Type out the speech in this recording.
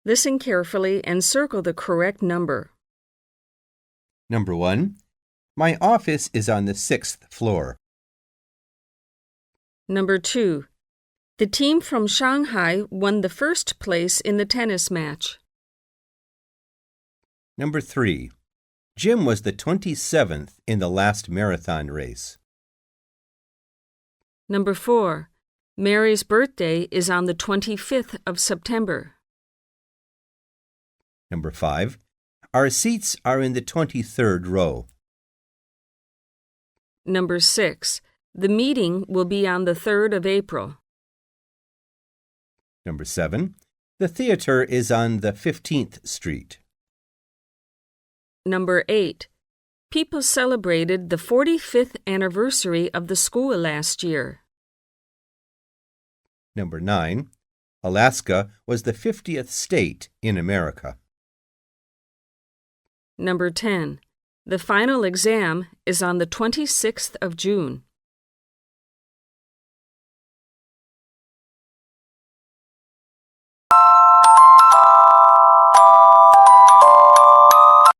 Listen carefully and circle the correct number. Number 1. My office is on the 6th floor. Number 2. The team from Shanghai won the first place in the tennis match. Number 3. Jim was the 27th in the last marathon race. Number 4. Mary's birthday is on the 25th of September. Number 5. Our seats are in the 23rd row. Number 6. The meeting will be on the 3rd of April. Number 7. The theater is on the 15th Street. Number 8. People celebrated the 45th anniversary of the school last year. Number 9. Alaska was the 50th state in America. Number 10. The final exam is on the 26th of June.